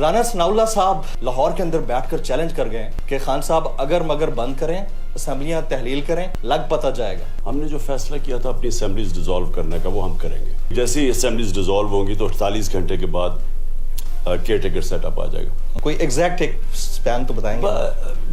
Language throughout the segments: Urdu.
رانا ثناءاللہ صاحب لاہور کے اندر بیٹھ کر چیلنج کر گئے کہ خان صاحب اگر مگر بند کریں اسمبلیاں تحلیل کریں لگ پتہ جائے گا. ہم نے جو فیصلہ کیا تھا اپنی اسمبلیز ڈیزالو کرنے کا وہ ہم کریں گے. جیسے ہی اسمبلیز ڈیزالو ہوں گی تو 48 گھنٹے کے بعد کیئر ٹیکر سیٹ اپ آ جائے گا. کوئی ایگزیکٹ ایک سپین تو بتائیں گے؟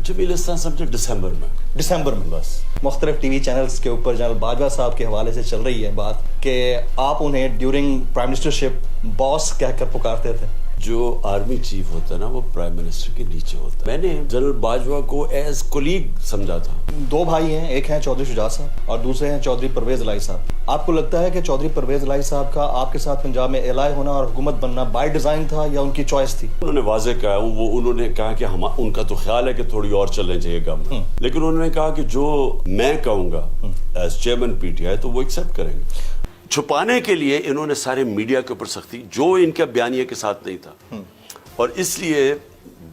جمیل احسان سمجھے ڈسمبر میں بس. مختلف ٹی وی چینلز کے اوپر جنرل باجوہ صاحب کے حوالے سے چل رہی ہے بات کہ آپ انہیں ڈیورنگ پرائم منسٹرشپ باس کہہ کر پکارتے تھے. جو آرمی چیف ہوتا ہے نا وہ پرائم منسٹر کے نیچے ہوتا ہے. میں نے جنرل باجوہ کو ایز کولیگ سمجھا تھا. دو بھائی ہیں, ایک ہیں چودھری شجاع صاحب اور دوسرے ہیں چودھری پرویز الہی صاحب. آپ کو لگتا ہے کہ چودھری پرویز الہی صاحب کا آپ کے ساتھ پنجاب میں الائے ہونا اور حکومت بننا بائی ڈیزائن تھا یا ان کی چوائس تھی؟ انہوں نے واضح کہا, انہوں نے کہا کہ ان کا تو خیال ہے کہ تھوڑی اور چلنے چاہیے کام, لیکن انہوں نے کہا کہ جو میں کہوں گا as chairman P T I تو وہ ایکسیپٹ کریں گے. چھپانے کے لیے انہوں نے سارے میڈیا کے اوپر سختی, جو ان کے بیانیے کے ساتھ نہیں تھا, اور اس لیے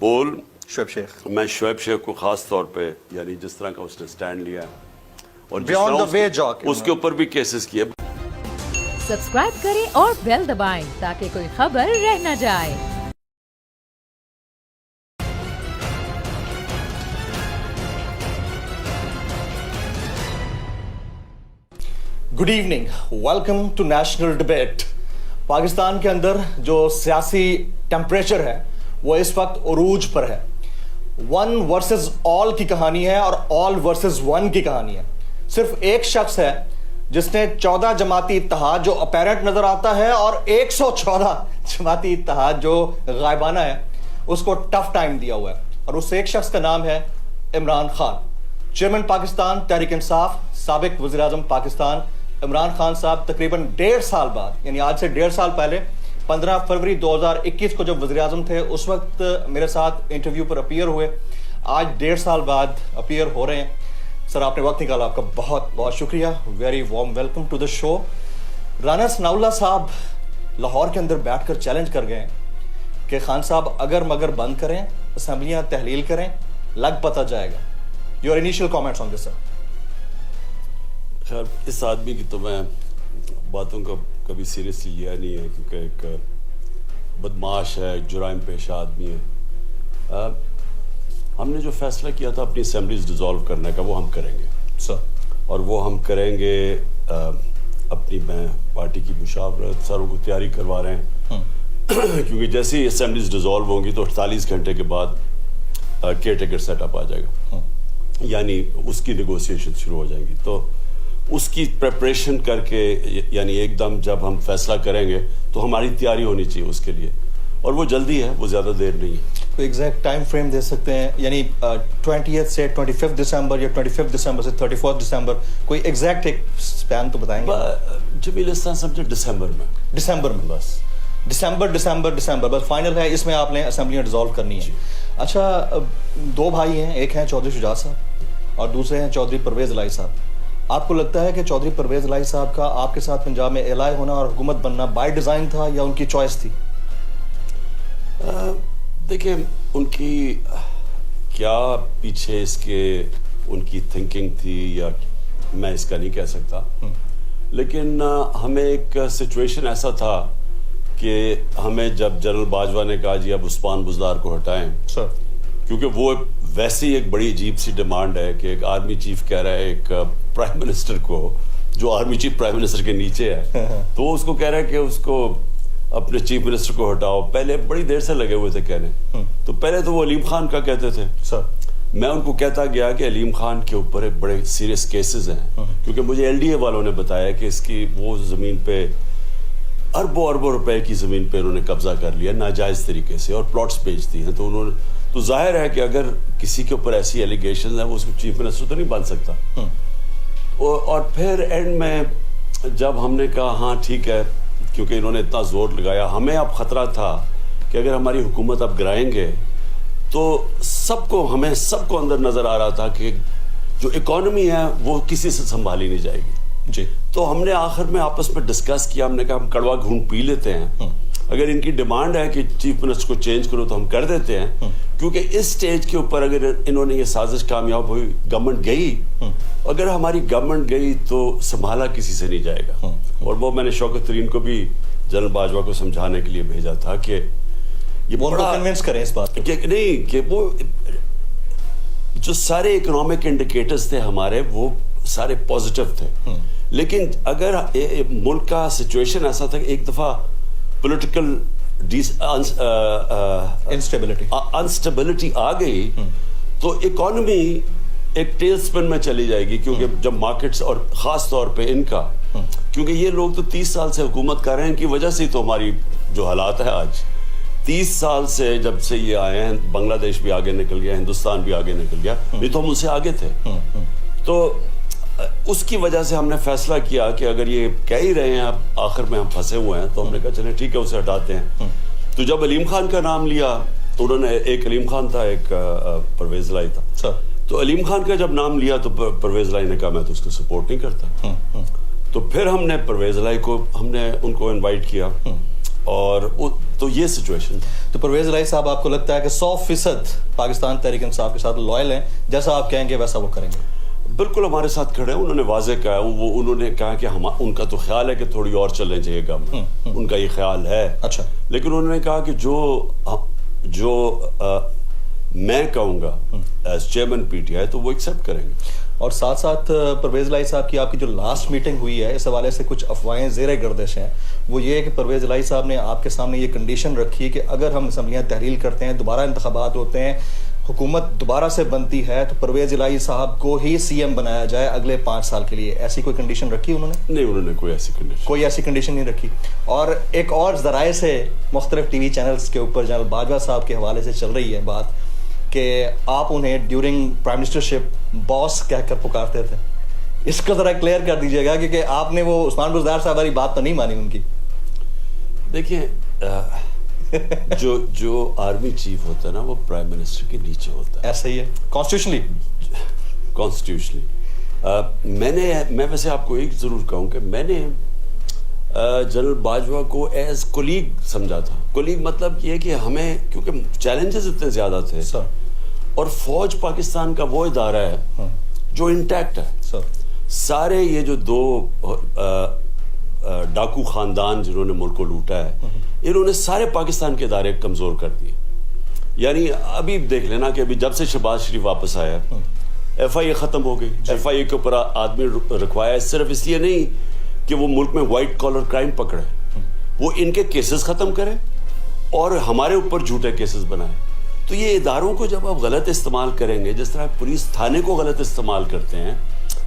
شعیب شیخ, میں شعیب شیخ کو خاص طور پہ یعنی جس طرح کا اس نے سٹینڈ لیا اور اس کے اوپر بھی کیسز کیے. سبسکرائب کریں اور بیل دبائیں تاکہ کوئی خبر رہ نہ جائے. Good evening, welcome to national debate. Pakistan کے اندر جو سیاسی ٹیمپریچر ہے وہ اس وقت عروج پر ہے. 1 ورسز آل کی کہانی ہے اور آل ورسز 1 کی کہانی ہے. صرف ایک شخص ہے جس نے 14 جماعتی اتحاد جو اپیرنٹ نظر آتا ہے اور 114 جماعتی اتحاد جو غائبانہ ہے اس کو ٹف ٹائم دیا ہوا ہے, اور اس ایک شخص کا نام ہے عمران خان. چیئرمین پاکستان تحریک انصاف, سابق وزیر اعظم پاکستان عمران خان صاحب تقریباً 1.5 سال بعد, یعنی آج سے 1.5 سال پہلے 15 فروری 2021 کو جب وزیر اعظم تھے اس وقت میرے ساتھ انٹرویو پر اپیئر ہوئے. آج 1.5 سال بعد اپیئر ہو رہے ہیں. سر آپ نے وقت نکالا, آپ کا بہت بہت شکریہ. Very warm welcome to the show. Rana Sanaullah صاحب لاہور کے اندر بیٹھ کر چیلنج کر گئے کہ خان صاحب اگر مگر بند کریں اسمبلیاں تحلیل کریں لگ پتہ جائے گا. یور انیشیل کامنٹس آن دس سر. خیر, اس آدمی کی تو میں باتوں کا کبھی سیریسلی لیا نہیں ہے کیونکہ ایک بدماش ہے, جرائم پیشہ آدمی ہے. ہم نے جو فیصلہ کیا تھا اپنی اسمبلیز ڈیزالو کرنے کا وہ ہم کریں گے سر, اور وہ ہم کریں گے اپنی میں پارٹی کی مشاورت ساروں کو تیاری کروا رہے ہیں کیونکہ جیسے ہی اسمبلیز ڈیزالو ہوں گی تو 48 گھنٹے کے بعد کیئر ٹیکر سیٹ اپ آ جائے گا, یعنی اس کی نیگوسیشن شروع ہو جائیں گی. تو اس کی پریپریشن کر کے یعنی ایک دم جب ہم فیصلہ کریں گے تو ہماری تیاری ہونی چاہیے اس کے لیے, اور وہ جلدی ہے, وہ زیادہ دیر نہیں ہے. کوئی ایگزیکٹ ٹائم فریم دے سکتے ہیں, یعنی 20th سے 25 دسمبر یا 25 دسمبر سے 31 دسمبر, کوئی ایگزیکٹ ایک سپین تو بتائیں گے؟ جمیل احسان سمجھے ڈسمبر میں بس. ڈسمبر بس فائنل ہے, اس میں آپ نے اسمبلیاں ڈیزالو کرنی ہے. اچھا, 2 بھائی ہیں, ایک ہیں چودھری شجاع صاحب اور دوسرے ہیں چودھری پرویز الہی صاحب. آپ کو لگتا ہے کہ چودھری پرویز الہی صاحب کا آپ کے ساتھ پنجاب میں الائے ہونا اور حکومت بننا بائی ڈیزائن تھا یا ان کی چوائس تھی؟ دیکھیں, ان کی کیا پیچھے اس کے ان کی تھنکنگ تھی یا میں اس کا نہیں کہہ سکتا, لیکن ہمیں ایک سچویشن ایسا تھا کہ ہمیں جب جنرل باجوہ نے کہا جی اب عثمان بزدار کو ہٹائیں, سر, کیونکہ وہ ویسے ہی ایک بڑی عجیب سی ڈیمانڈ ہے کہ ایک آرمی چیف کہہ رہا ہے ایک پرائم منسٹر کو, جو آرمی چیف پرائم منسٹر کے نیچے ہے, تو وہ اس کو کہہ رہا ہے کہ اس کو اپنے چیف منسٹر کو ہٹاؤ. پہلے بڑی دیر سے لگے ہوئے تھے کہنے, تو پہلے تو وہ علیم خان کا کہتے تھے سر. میں ان کو کہتا گیا کہ علیم خان کے اوپر ایک بڑے سیریس کیسز ہیں, کیونکہ مجھے ایل ڈی اے والوں نے بتایا کہ اس کی وہ زمین پہ اربوں روپے کی زمین پہ انہوں نے قبضہ کر لیا ناجائز طریقے سے اور پلاٹس بیچ دی ہیں. تو انہوں نے تو ظاہر ہے کہ اگر کسی کے اوپر ایسی ایلیگیشنز ہیں وہ اس کو چیف منسٹر تو نہیں بن سکتا. اور پھر اینڈ میں جب ہم نے کہا ہاں ٹھیک ہے, کیونکہ انہوں نے اتنا زور لگایا, ہمیں اب خطرہ تھا کہ اگر ہماری حکومت اب گرائیں گے تو ہمیں سب کو اندر نظر آ رہا تھا کہ جو اکانومی ہے وہ کسی سے سنبھالی نہیں جائے گی جی. تو ہم نے آخر میں آپس میں ڈسکس کیا, ہم نے کہا ہم کڑوا گھونٹ پی لیتے ہیں, اگر ان کی ڈیمانڈ ہے کہ چیف منسٹر کو چینج کرو تو ہم کر دیتے ہیں, کیونکہ اس سٹیج کے اوپر اگر انہوں نے یہ سازش کامیاب ہوئی, گورنمنٹ گئی, اگر ہماری گورنمنٹ گئی تو سنبھالا کسی سے نہیں جائے گا. اور وہ میں نے شوکت ترین کو بھی جنرل باجوہ کو سمجھانے کے لیے بھیجا تھا کہ یہ وہ ان کو بڑا کنونس کریں اس بات کہ نہیں کہ وہ جو سارے اکنامک انڈیکیٹرز تھے ہمارے وہ سارے پازیٹیو تھے. لیکن اگر ملک کا سچویشن ایسا تھا کہ ایک دفعہ پولیٹیکل انسٹیبلٹی آ گئی تو اکانومی ایک ٹیل سپن میں چلی جائے گی, کیونکہ جب مارکیٹس اور خاص طور پہ ان کا, کیونکہ یہ لوگ تو 30 سال سے حکومت کر رہے ہیں, ان کی وجہ سے ہی تو ہماری جو حالات ہے آج. 30 سال سے جب سے یہ آئے ہیں, بنگلہ دیش بھی آگے نکل گیا, ہندوستان بھی آگے نکل گیا, یہ تو ہم ان سے آگے تھے. تو اس کی وجہ سے ہم نے فیصلہ کیا کہ اگر یہ کہہ ہی رہے ہیں اب آخر میں ہم پھنسے ہوئے ہیں, تو ہم نے کہا چلیں ٹھیک ہے اسے ہٹاتے ہیں. تو جب علیم خان کا نام لیا تو انہوں نے, ایک علیم خان تھا, ایک پرویز لائی تھا, تو علیم خان کا جب نام لیا تو پرویز لائی نے کہا میں تو اس کو سپورٹ نہیں کرتا. تو پھر ہم نے پرویز لائی کو, ہم نے ان کو انوائٹ کیا, اور تو یہ سچویشن. تو پرویز الہی صاحب آپ کو لگتا ہے کہ 100% پاکستان تحریک انصاف کے ساتھ لوئل ہیں, جیسا آپ کہیں گے ویسا وہ کریں گے؟ بالکل ہمارے ساتھ کھڑے ہیں. انہوں نے واضح کہا, انہوں نے کہا کہ ان کا تو خیال ہے کہ تھوڑی اور چلنے چاہیے گا, ان کا یہ خیال ہے. اچھا. لیکن انہوں نے کہا کہ جو میں کہوں گا as chairman P T I تو وہ ایکسیپٹ کریں گے. اور ساتھ ساتھ پرویز الہی صاحب کی آپ کی جو لاسٹ میٹنگ ہوئی ہے, اس حوالے سے کچھ افواہیں زیر گردش ہیں. وہ یہ ہے کہ پرویز الہی صاحب نے آپ کے سامنے یہ کنڈیشن رکھی کہ اگر ہم اسمبلیاں تحلیل کرتے ہیں, دوبارہ انتخابات ہوتے ہیں, حکومت دوبارہ سے بنتی ہے, تو پرویز الہی صاحب کو ہی سی ایم بنایا جائے اگلے 5 سال کے لیے. ایسی کوئی کنڈیشن رکھی انہوں نے؟ نہیں, انہوں نے کوئی ایسی کنڈیشن نہیں رکھی. اور ایک اور ذرائع سے مختلف ٹی وی چینلز کے اوپر جنرل باجوہ صاحب کے حوالے سے چل رہی ہے بات کہ آپ انہیں ڈیورنگ پرائم منسٹرشپ باس کہہ کر پکارتے تھے. اس کو ذرا کلیئر کر دیجیے گا, کیونکہ آپ نے وہ عثمان بزدار صاحب والی بات تو نہیں مانی ان کی. دیکھیں, جو آرمی چیف ہوتا ہے نا وہ پرائم منسٹر کے نیچے ہوتا ہے. ایسا ہی ہے کانسٹیٹیوشنلی. میں ویسے آپ کو ایک ضرور کہوں کہ میں نے جنرل باجوہ کو ایز کولیگ سمجھا تھا. کولیگ مطلب یہ کہ ہمیں, کیونکہ چیلنجز اتنے زیادہ تھے, اور فوج پاکستان کا وہ ادارہ ہے جو انٹیکٹ ہے. سارے یہ جو 2 ڈاکو خاندان جنہوں نے ملک کو لوٹا ہے, انہوں نے سارے پاکستان کے ادارے کمزور کر دیے. یعنی ابھی دیکھ لینا کہ ابھی جب سے شہباز شریف واپس آیا, ایف آئی اے ختم ہو گئی. ایف آئی اے کے اوپر آدمی رکھوایا, صرف اس لیے نہیں کہ وہ ملک میں وائٹ کالر کرائم پکڑے, وہ ان کے کیسز ختم کرے اور ہمارے اوپر جھوٹے کیسز بنائے. تو یہ اداروں کو جب آپ غلط استعمال کریں گے, جس طرح پولیس تھانے کو غلط استعمال کرتے ہیں,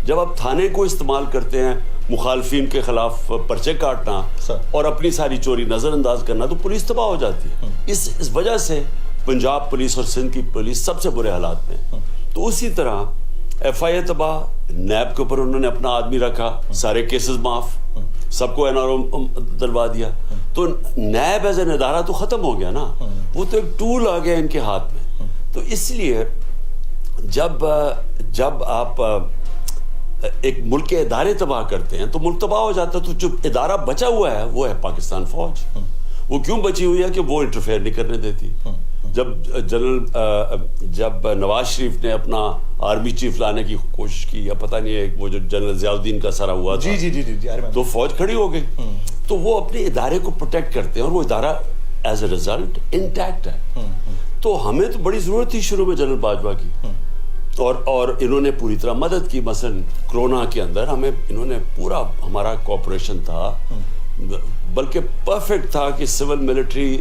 جب آپ تھانے کو استعمال کرتے ہیں مخالفین کے خلاف پرچے کاٹنا اور اپنی ساری چوری نظر انداز کرنا, تو پولیس تباہ ہو جاتی ہے. اس وجہ سے پنجاب پولیس اور سندھ کی پولیس سب سے برے حالات میں. تو اسی طرح ایف آئی اے تباہ, نیب کے اوپر انہوں نے اپنا آدمی رکھا, سارے کیسز معاف, سب کو این آر او دلوا دیا. تو نیب ایز این ادارہ تو ختم ہو گیا نا, وہ تو ایک ٹول آ گیا ان کے ہاتھ میں. تو اس لیے جب آپ ایک ملک کے ادارے تباہ کرتے ہیں تو ملک تباہ ہو جاتا ہے. تو جو ادارہ بچا ہوا ہے وہ ہے پاکستان فوج. وہ کیوں بچی ہوئی ہے کہ وہ انٹرفیئر نہیں کرنے دیتی. جب نواز شریف نے اپنا آرمی چیف لانے کی کوشش کی, یا پتہ نہیں ہے وہ جو جنرل ضیاء الدین کا سارا ہوا تھا, تو فوج کھڑی ہو گئی. تو وہ اپنے ادارے کو پروٹیکٹ کرتے ہیں, اور وہ ادارہ ایز اے ریزلٹ انٹیکٹ ہے. تو ہمیں تو بڑی ضرورت تھی شروع میں جنرل باجوہ کی, اور انہوں نے پوری طرح مدد کی. مثلا کرونا کے اندر ہمیں انہوں نے پورا, ہمارا کوآپریشن تھا, بلکہ پرفیکٹ تھا کہ سول ملٹری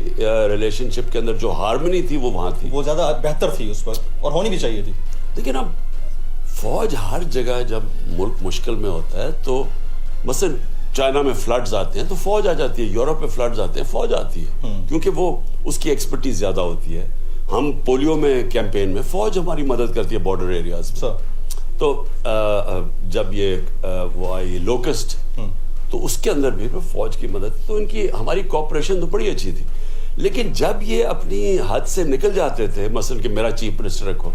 ریلیشن شپ کے اندر جو ہارمنی تھی وہ وہاں تھی, وہ زیادہ بہتر تھی اس وقت, اور ہونی بھی چاہیے تھی. لیکن اب فوج ہر جگہ جب ملک مشکل میں ہوتا ہے, تو مثلا چائنا میں فلڈز آتے ہیں تو فوج آ جاتی ہے, یورپ میں فلڈز آتے ہیں فوج آتی ہے, کیونکہ وہ اس کی ایکسپرٹیز زیادہ ہوتی ہے. ہم پولیو میں کیمپین میں فوج ہماری مدد کرتی ہے بارڈر ایریاز میں. تو جب یہ وہ آئی لوکسٹ, تو اس کے اندر بھی فوج کی مدد, تو ان کی ہماری کوآپریشن تو بڑی اچھی تھی. لیکن جب یہ اپنی حد سے نکل جاتے تھے, مثلا کہ میرا چیف منسٹر رکھو,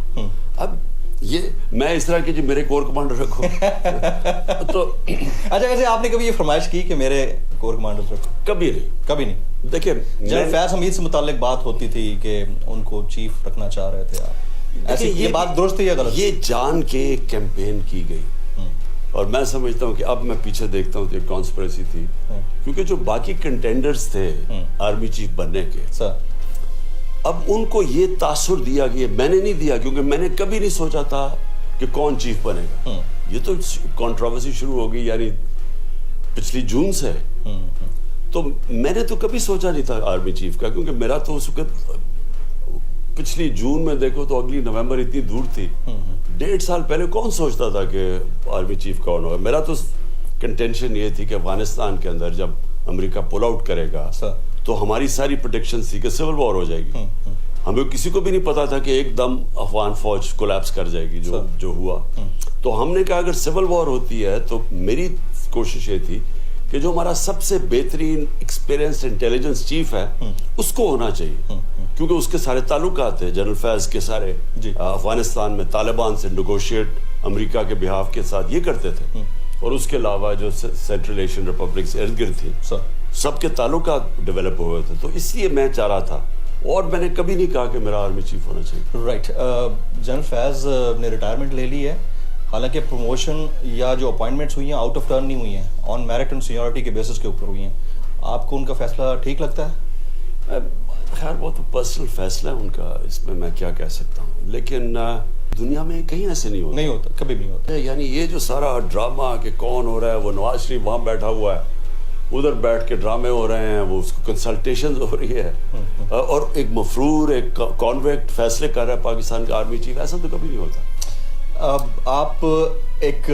اب یہ میں اس طرح کہ جی میرے کور کمانڈر رکھو. تو اچھا, ویسے آپ نے کبھی یہ فرمائش کی کہ میرے کور کمانڈر رکھو؟ کبھی نہیں. دیکھیں, جنرل فیاض حمید سے متعلق بات ہوتی تھی کہ ان کو چیف رکھنا چاہ رہے تھے آپ, ایسی یہ بات درست ہے یا غلط؟ یہ جان کے کیمپین کی گئی, اور میں سمجھتا ہوں کہ اب میں پیچھے دیکھتا ہوں تو ایک کانسپریسی تھی, کیونکہ جو باقی کنٹینڈرز تھے آرمی چیف بننے کے, اب ان کو یہ تاثر دیا کہ میں نے نہیں دیا، کیونکہ میں نے کبھی نہیں سوچا تھا کہ کون چیف بنے گا. یہ تو کنٹروورسی شروع ہو گئی یعنی پچھلی جون سے. تو میں نے تو کبھی سوچا نہیں تھا آرمی چیف کا، کیونکہ میرا تو اس وقت پچھلی جون میں دیکھو تو اگلی نومبر اتنی دور تھی. 1.5 سال پہلے کون سوچتا تھا کہ آرمی چیف کون ہوگا. میرا تو کنٹینشن یہ تھی کہ افغانستان کے اندر جب امریکہ پل آؤٹ کرے گا تو ہماری ساری پروڈکشن تھی کہ سول وار ہو جائے گی. ہمیں کسی کو بھی نہیں پتا تھا کہ ایک دم افغان فوج کولیپس کر جائے گی جو ہوا. تو ہم نے کہا اگر سول وار ہوتی ہے تو میری کوشش یہ تھی کہ جو ہمارا سب سے بہترین ایکسپیرینس انٹیلیجنس چیف ہے اس کو ہونا چاہیے، کیونکہ اس کے سارے تعلقات ہیں جنرل فیض کے سارے افغانستان میں طالبان سے نیگوشیٹ امریکہ کے بہاف کے ساتھ یہ کرتے تھے. اور اس کے علاوہ جو سینٹرل ایشین ریپبلک سے ارد گرد تھی سب کے تعلقات ڈیولپ ہوئے تھے. تو اس لیے میں چاہ رہا تھا، اور میں نے کبھی نہیں کہا کہ میرا آرمی چیف ہونا چاہیے. رائٹ. جنرل فیض نے ریٹائرمنٹ لے لی ہے، حالانکہ پروموشن یا جو اپوائنٹمنٹس ہوئی ہیں آؤٹ آف ٹرن نہیں ہوئی ہیں، آن میرٹ اینڈ سینیورٹی کے بیسس کے اوپر ہوئی ہیں. آپ کو ان کا فیصلہ ٹھیک لگتا ہے؟ خیر وہ تو پرسنل فیصلہ ہے ان کا، اس میں کیا کہہ سکتا ہوں. لیکن دنیا میں کہیں ایسے نہیں ہوتا کبھی بھی نہیں ہوتا. یعنی یہ جو سارا ڈرامہ کہ کون ہو رہا ہے، وہ نواز شریف وہاں بیٹھا ہوا ہے، ادھر بیٹھ کے ڈرامے ہو رہے ہیں، وہ اس کو کنسلٹیشنز ہو رہی ہے، اور ایک مفرور ایک کانویکٹ فیصلے کر رہا ہے پاکستان کا آرمی چیف. ایسا تو کبھی نہیں ہوتا. اب آپ ایک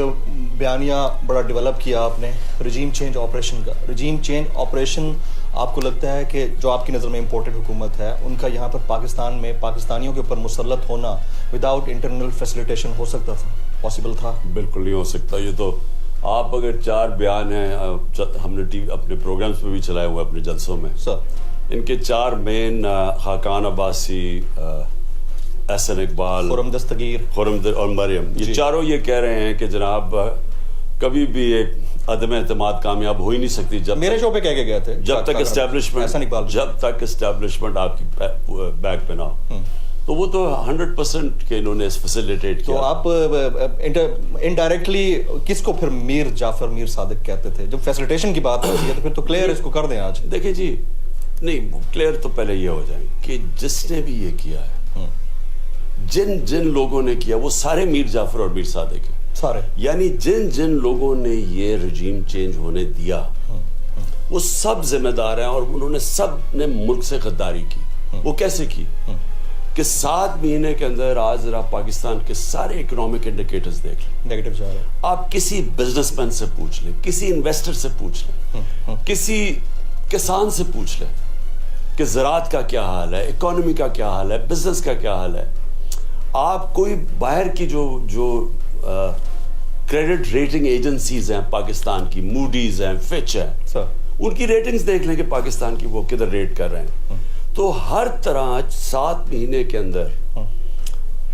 بیانیہ بڑا ڈیولپ کیا آپ نے رجیم چینج آپریشن کا. رجیم چینج آپریشن آپ کو لگتا ہے کہ جو آپ کی نظر میں امپورٹنٹ حکومت ہے ان کا یہاں پر پاکستان میں پاکستانیوں کے اوپر مسلط ہونا وداؤٹ انٹرنل فیسیلیٹیشن ہو سکتا تھا، پاسبل تھا؟ بالکل نہیں ہو سکتا. یہ تو آپ اگر 4 بیان ہیں ہم نے اپنے پروگرامز میں بھی چلائے ہوئے اپنے جلسوں میں سر، ان کے 4 مین خاقان عباسی، احسن اقبال، خرم دستگیر اور مریم، یہ چاروں یہ کہہ رہے ہیں کہ جناب کبھی بھی ایک عدم اعتماد کامیاب ہو ہی نہیں سکتی میرے شو پہ کہہ کے گئے تھے جب تک اسٹیبلشمنٹ آپ کی بیک پہ نہ ہو. تو وہ تو 100% کہ انہوں نے فیسیلیٹیٹ کیا. تو آپ انڈائریکٹلی کس کو پھر میر جعفر میر صادق کہتے تھے؟ جب فیسیلیٹیشن کی بات ہوتی ہے تو پھر تو کلیئر اس کو کر دیں. آج دیکھیں جی، نہیں کلیئر تو پہلے یہ ہو جائیں کہ جس نے بھی یہ کیا ہے، جن لوگوں نے کیا وہ سارے میر جعفر اور میر صادق ہیں سارے. یعنی جن لوگوں نے یہ رجیم چینج ہونے دیا وہ سب ذمہ دار ہیں، اور انہوں نے سب نے ملک سے غداری کی. وہ کیسے کی کہ 7 مہینے کے اندر آج ذرا پاکستان کے سارے اکنامک انڈیکیٹرز دیکھ لیں، نیگیٹو جا رہے ہیں. آپ کسی بزنس مین سے پوچھ لیں، کسی انویسٹر سے پوچھ لیں، کسی کسان سے پوچھ لیں کہ زراعت کا کیا حال ہے، اکانومی کا کیا حال ہے، بزنس کا کیا حال ہے. آپ کوئی باہر کی جو کریڈٹ ریٹنگ ایجنسیز ہیں پاکستان کی، موڈیز ہیں، فچ ہیں، ان کی ریٹنگز دیکھ لیں کہ پاکستان کی وہ کدھر ریٹ کر رہے ہیں. تو ہر طرح 7 مہینے کے اندر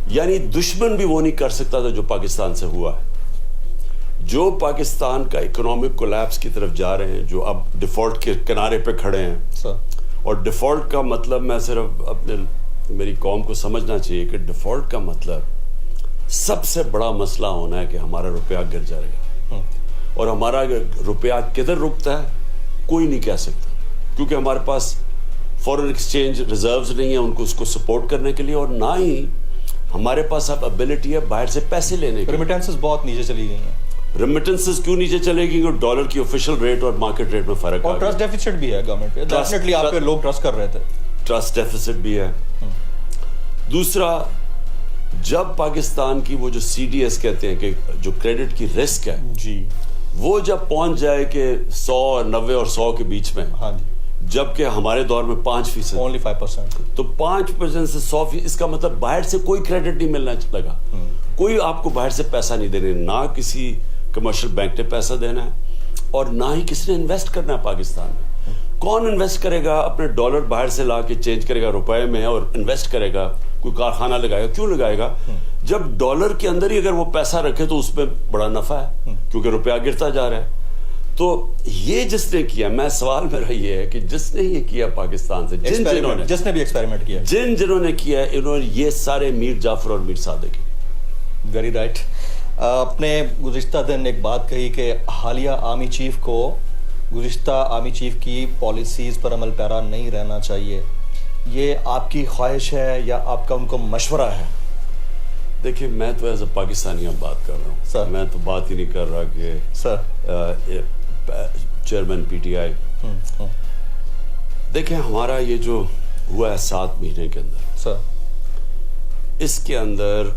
یعنی دشمن بھی وہ نہیں کر سکتا تھا جو پاکستان سے ہوا ہے. جو پاکستان کا اکنامک کولیپس کی طرف جا رہے ہیں، جو اب ڈیفالٹ کے کنارے پہ کھڑے ہیں. اور ڈیفالٹ کا مطلب میں صرف میری قوم کو سمجھنا چاہیے کہ ڈیفالٹ کا مطلب سب سے بڑا مسئلہ ہونا ہے کہ ہمارا روپیہ گر جائے گا. اور ہمارا روپیہ کدھر رکتا ہے کوئی نہیں کہہ سکتا، کیونکہ ہمارے پاس فورن ایکسچینج ریزروز نہیں ہیں ان کو اس کو سپورٹ کرنے کے لیے، اور نہ ہی ہمارے پاس اب ابیلٹی ہے باہر سے پیسے لینے کی. ریمیٹنسز بہت نیچے چلی گئی ہیں. ریمیٹنسز کیوں نیچے چلے گی؟ ڈالر کی آفیشیل ریٹ اور مارکیٹ ریٹ میں فرق ہے، اور ٹرسٹ ڈیفیسٹ بھی ہے گورنمنٹ پہ. ڈیفینیٹلی آپ پہ لوگ ٹرسٹ کر رہے تھے. ٹرسٹ ڈیفیسٹ بھی ہے. دوسرا، جب پاکستان کی وہ جو سی ڈی ایس کہتے ہیں کہ جو کریڈٹ کی رسک ہے جی، وہ جب پہنچ جائے کہ 100 اور 90 اور 100 کے بیچ میں، ہاں جی، جبکہ ہمارے دور میں 5%، only 5%، تو 5% سے 100%، اس کا مطلب باہر سے کوئی کریڈٹ نہیں ملنا لگا. کوئی آپ کو باہر سے پیسہ نہیں دینے، نہ کسی کمرشل بینک نے پیسہ دینا ہے اور نہ ہی کسی نے انویسٹ کرنا ہے پاکستان میں. کون انویسٹ کرے گا؟ اپنے ڈالر باہر سے لا کے چینج کرے گا روپے میں اور انویسٹ کرے گا، کوئی کارخانہ لگائے گا. کیوں لگائے گا؟ جب ڈالر کے اندر ہی اگر وہ پیسہ رکھے تو اس پہ بڑا نفع ہے، کیونکہ روپیہ گرتا جا رہا ہے. تو یہ جس نے کیا، میں سوال میرا یہ ہے کہ جس نے یہ کیا پاکستان سے، جس نے بھی ایکسپیریمنٹ کیا، جنہوں نے کیا، انہوں نے یہ سارے میر جعفر اور میر صادق. Very right. آپ نے گزشتہ دن ایک بات کہی کہ حالیہ آرمی چیف کو گزشتہ آرمی چیف کی پالیسیز پر عمل پیرا نہیں رہنا چاہیے. یہ آپ کی خواہش ہے یا آپ کا ان کو مشورہ ہے؟ دیکھیے میں تو ایز اے پاکستانی اب بات کر رہا ہوں سر. میں تو بات ہی نہیں کر رہا کہ سر چیئرمین پی ٹی آئی. دیکھیں ہمارا یہ جو ہوا ہے 7 مہینے کے اندر سر، اس کے اندر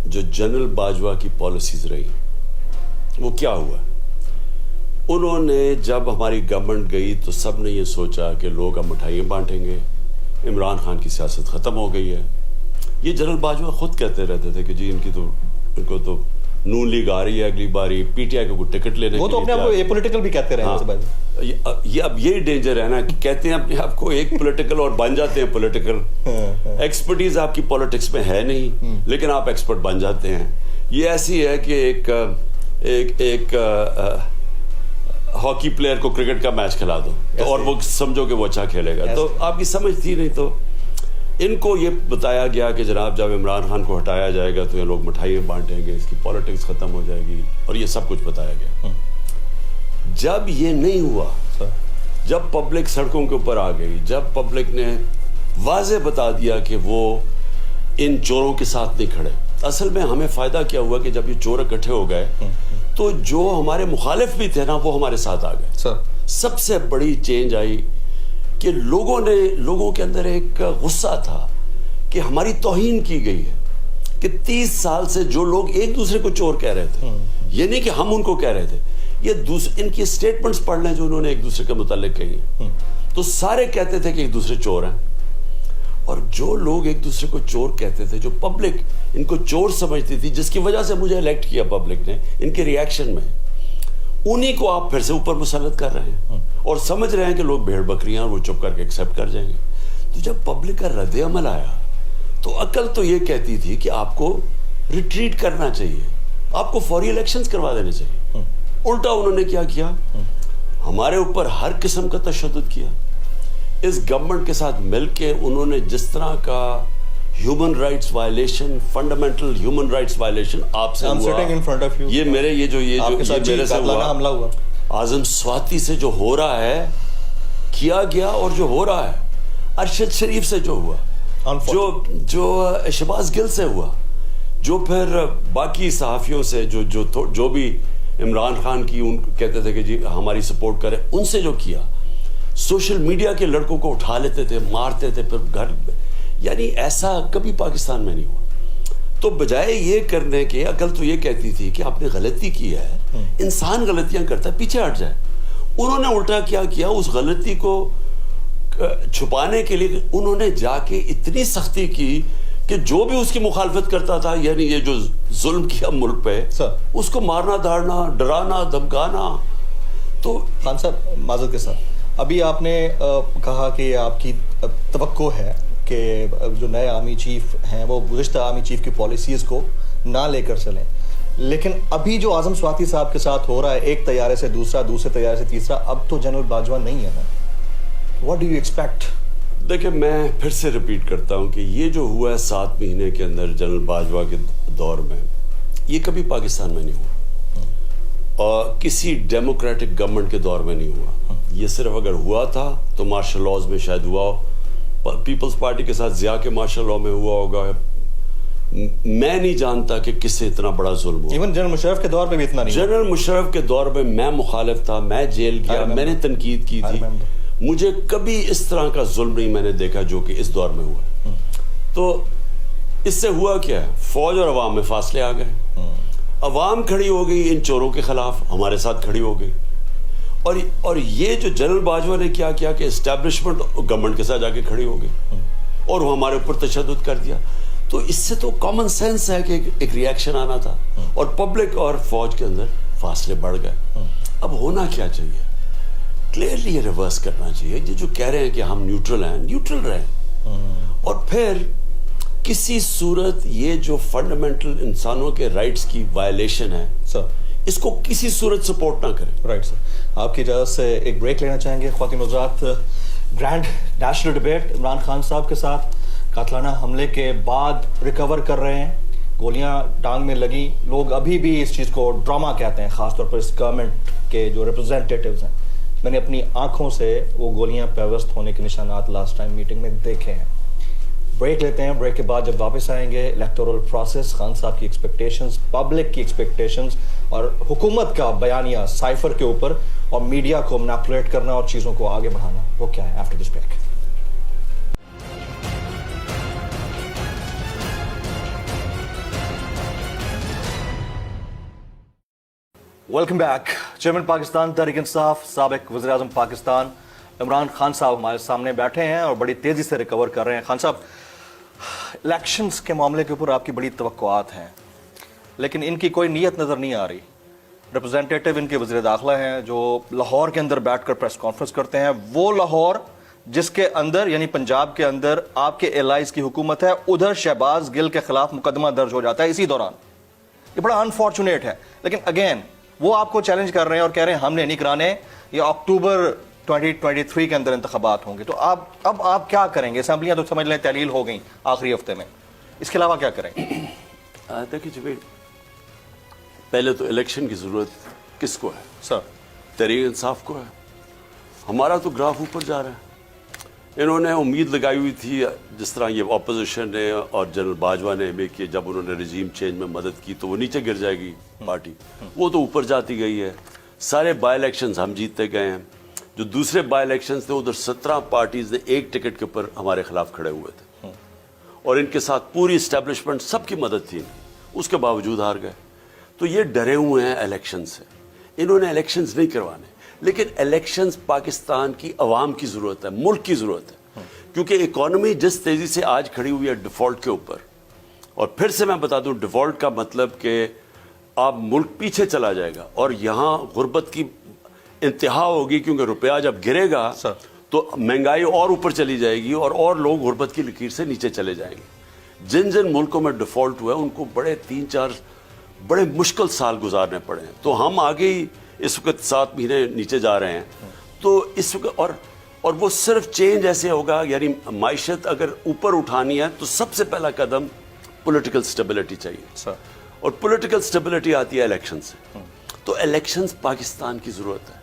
جو جنرل باجوہ کی پالیسیز رہی وہ کیا ہوا؟ انہوں نے جب ہماری گورنمنٹ گئی تو سب نے یہ سوچا کہ لوگ اب مٹھائیاں بانٹیں گے، عمران خان کی سیاست ختم ہو گئی ہے. یہ جنرل باجوہ خود کہتے رہتے تھے کہ جی ان کو تو نون لیگ آ رہی ہے اگلی باری، پی ٹی آئی کو کوئی ٹکٹ لینے وہ تو اپنے آپ کو اے پولیٹیکل بھی کہتے رہے ہیں. یہ اب یہی ڈینجر ہے نا کہ کہتے ہیں اپنے آپ کو ایک پولیٹیکل اور بن جاتے ہیں پولیٹیکل. ایکسپرٹیز آپ کی پولیٹکس میں ہے نہیں لیکن آپ ایکسپرٹ بن جاتے ہیں. یہ ایسی ہے کہ ایک ہاکی پلیئر کو کرکٹ کا میچ کھلا دو اور وہ سمجھو کہ وہ اچھا کھیلے گا، تو آپ کی سمجھ تھی نہیں. تو ان کو یہ بتایا گیا کہ جناب جب عمران خان کو ہٹایا جائے گا تو یہ لوگ مٹھائیاں بانٹیں گے، اس کی پالیٹکس ختم ہو جائے گی، اور یہ سب کچھ بتایا گیا. جب یہ نہیں ہوا، جب پبلک سڑکوں کے اوپر آ گئی، جب پبلک نے واضح بتا دیا کہ وہ ان چوروں کے ساتھ نہیں کھڑے. اصل میں ہمیں فائدہ کیا ہوا کہ جب یہ چور اکٹھے ہو گئے تو جو ہمارے مخالف بھی تھے نا وہ ہمارے ساتھ آ گئے. سب سے بڑی چینج آئی کہ لوگوں کے اندر ایک غصہ تھا کہ ہماری توہین کی گئی ہے، کہ 30 سال سے جو لوگ ایک دوسرے کو چور کہہ رہے تھے، یہ نہیں کہ ہم ان کو کہہ رہے تھے، یہ ان کی سٹیٹمنٹس پڑھ لیں جو انہوں نے ایک دوسرے کے متعلق کہی ہیں، تو سارے کہتے تھے کہ ایک دوسرے چور ہیں. اور جو لوگ ایک دوسرے کو چور کہتے تھے، جو پبلک ان کو چور سمجھتی تھی، جس کی وجہ سے مجھے الیکٹ کیا پبلک نے ان کے ریاکشن میں، انہی کو آپ پھر سے اوپر مسلط کر رہے ہیں اور سمجھ رہے ہیں کہ لوگ بھیڑ بکریاں اور وہ چپ کر کے ایکسیپٹ کر جائیں گے. تو جب پبلک کا رد عمل آیا تو عقل تو یہ کہتی تھی کہ آپ کو ریٹریٹ کرنا چاہیے، آپ کو فوری الیکشنز کروا دینے چاہیے. الٹا انہوں نے کیا کیا؟ ہمارے اوپر ہر قسم کا تشدد کیا. اس گورنمنٹ کے ساتھ مل کے انہوں نے جس طرح کا human rights violation, fundamental human rights violation آپ سے ہوا، یہ میرے سے ہوا، اعظم سواتی سے جو ہو رہا ہے کیا گیا، اور جو ہو رہا ہے ارشد شریف سے جو ہوا، جو شہباز گل سے ہوا، جو پھر باقی صحافیوں سے جو بھی عمران خان کی ان کہتے تھے کہ جی ہماری سپورٹ کرے، ان سے جو کیا، سوشل میڈیا کے لڑکوں کو اٹھا لیتے تھے، مارتے تھے، پھر گھر، یعنی ایسا کبھی پاکستان میں نہیں ہوا. تو بجائے یہ کرنے کے، عقل تو یہ کہتی تھی کہ آپ نے غلطی کی ہے، انسان غلطیاں کرتا ہے، پیچھے ہٹ جائے. انہوں نے الٹا کیا اس غلطی کو چھپانے کے لیے انہوں نے جا کے اتنی سختی کی کہ جو بھی اس کی مخالفت کرتا تھا، یعنی یہ جو ظلم کیا ملک پہ، اس کو مارنا دھاڑنا، ڈرانا دھمکانا. تو خان صاحب معذرت کے ساتھ، ابھی آپ نے کہا کہ آپ کی توقع ہے کہ جو نئے آرمی چیف ہیں وہ گزشتہ آرمی چیف کی پالیسیز کو نہ لے کر چلیں، لیکن ابھی جو اعظم سواتی صاحب کے ساتھ ہو رہا ہے، ایک طیارے سے دوسرا، دوسرے طیارے سے تیسرا، اب تو جنرل باجوہ نہیں ہے نا. What do you expect? دیکھیں میں پھر سے ریپیٹ کرتا ہوں کہ یہ جو ہوا ہے 7 مہینے کے اندر جنرل باجوہ کے دور میں، یہ کبھی پاکستان میں نہیں ہوا اور کسی ڈیموکریٹک گورنمنٹ کے دور میں نہیں ہوا. یہ صرف اگر ہوا تھا تو مارشل لاز میں شاید ہوا ہو، پیپلز پارٹی کے ساتھ ضیاء کے مارشل لاء میں ہوا ہوگا. میں نہیں جانتا کہ کس سے اتنا بڑا ظلم ہوا. ایون جنرل مشرف کے دور میں بھی اتنا نہیں. جنرل مشرف کے دور میں مخالف تھا، میں جیل گیا، میں نے تنقید کی تھی. مجھے کبھی اس طرح کا ظلم نہیں میں نے دیکھا جو کہ اس دور میں ہوا. تو اس سے ہوا کیا ہے؟ فوج اور عوام میں فاصلے آ گئے. عوام کھڑی ہو گئی ان چوروں کے خلاف، ہمارے ساتھ کھڑی ہو گئی. اور یہ جو جنرل باجوہ نے کیا کیا کہ اسٹیبلشمنٹ گورنمنٹ کے ساتھ جا کے کھڑی ہو گئی اور وہ ہمارے اوپر تشدد کر دیا. تو اس سے تو کامن سینس ہے کہ ایک ریاکشن آنا تھا، اور پبلک اور فوج کے اندر فاصلے بڑھ گئے. اب ہونا کیا چاہیے؟ کلیئرلی یہ ریورس کرنا چاہیے. یہ جو کہہ رہے ہیں کہ ہم نیوٹرل ہیں، نیوٹرل رہیں. اور پھر کسی صورت یہ جو فنڈامنٹل انسانوں کے رائٹس کی وائلیشن ہے سر، اس کو کسی صورت سپورٹ نہ کریں. رائٹ سر، آپ کی اجازت سے ایک بریک لینا چاہیں گے. خواتین حضرات، grand national debate Imran Khan صاحب کے ساتھ قاتلانہ حملے کے بعد ریکور کر رہے ہیں. گولیاں ٹانگ میں لگی، لوگ ابھی بھی اس چیز کو ڈرامہ کہتے ہیں، خاص طور پر اس گورنمنٹ کے جو ریپرزینٹیٹیوز ہیں. میں نے اپنی آنکھوں سے وہ گولیاں پیوست ہونے کے نشانات لاسٹ ٹائم میٹنگ میں دیکھے ہیں. بریک لیتے ہیں, بریک کے بعد جب واپس آئیں گے الیکٹورل پروسیس, خان صاحب کی ایکسپیکٹیشنز, پبلک کی ایکسپیکٹیشنز اور حکومت کا بیانیہ سائفر کے اوپر اور میڈیا کو مینیپولیٹ کرنا اور چیزوں کو آگے بڑھانا, وہ کیا ہے after this break. Welcome back. Chairman Pakistan Tehreek Insaf, سابق وزیر اعظم پاکستان عمران خان صاحب ہمارے سامنے بیٹھے ہیں اور بڑی تیزی سے ریکور کر رہے ہیں. خان صاحب, الیکشنز کے معاملے کے اوپر آپ کی بڑی توقعات ہیں, لیکن ان کی کوئی نیت نظر نہیں آ رہی. ریپرزینٹیٹو ان کے وزیر داخلہ ہیں جو لاہور کے اندر بیٹھ کر پریس کانفرنس کرتے ہیں, وہ لاہور جس کے اندر یعنی پنجاب کے اندر آپ کے ایلائز کی حکومت ہے, ادھر شہباز گل کے خلاف مقدمہ درج ہو جاتا ہے اسی دوران. یہ بڑا انفارچونیٹ ہے, لیکن اگین وہ آپ کو چیلنج کر رہے ہیں اور کہہ رہے ہیں ہم نے نہیں کرانے, یہ اکتوبر 2023 کے اندر انتخابات ہوں گے. تو اب آپ کیا کریں گے؟ اسمبلیاں تو سمجھ لیں تحلیل ہو گئیں آخری ہفتے میں, اس کے علاوہ کیا کریں گے؟ دیکھیے جبیر, پہلے تو الیکشن کی ضرورت کس کو ہے؟ سر تحریک انصاف کو ہے. ہمارا تو گراف اوپر جا رہا ہے. انہوں نے امید لگائی ہوئی تھی, جس طرح یہ اپوزیشن نے اور جنرل باجوہ نے بھی, کہ جب انہوں نے رجیم چینج میں مدد کی تو وہ نیچے گر جائے گی پارٹی, وہ تو اوپر جاتی گئی ہے. سارے بائی الیکشنز ہم جیتتے گئے ہیں. جو دوسرے بائی الیکشنز تھے ادھر 17 پارٹیز نے ایک ٹکٹ کے اوپر ہمارے خلاف کھڑے ہوئے تھے, اور ان کے ساتھ پوری اسٹیبلشمنٹ سب کی مدد تھی, اس کے باوجود ہار گئے. تو یہ ڈرے ہوئے ہیں الیکشن سے, انہوں نے الیکشنز نہیں کروانے. لیکن الیکشنز پاکستان کی عوام کی ضرورت ہے, ملک کی ضرورت ہے, کیونکہ اکانومی جس تیزی سے آج کھڑی ہوئی ہے ڈیفالٹ کے اوپر. اور پھر سے میں بتا دوں, ڈیفالٹ کا مطلب کہ آپ ملک پیچھے چلا جائے گا اور یہاں غربت کی انتہا ہوگی, کیونکہ روپیہ جب گرے گا تو مہنگائی اور اوپر چلی جائے گی اور لوگ غربت کی لکیر سے نیچے چلے جائیں گے. جن ملکوں میں ڈیفالٹ ہوا ہے ان کو بڑے 3-4 بڑے مشکل سال گزارنے پڑے ہیں. تو ہم آگے ہی اس وقت 7 مہینے نیچے جا رہے ہیں. تو اس وقت اور وہ صرف چینج ایسے ہوگا, یعنی معیشت اگر اوپر اٹھانی ہے تو سب سے پہلا قدم پولیٹیکل سٹیبلٹی چاہیے, اور پولیٹیکل سٹیبلٹی آتی ہے الیکشن سے. تو الیکشنز پاکستان کی ضرورت ہے.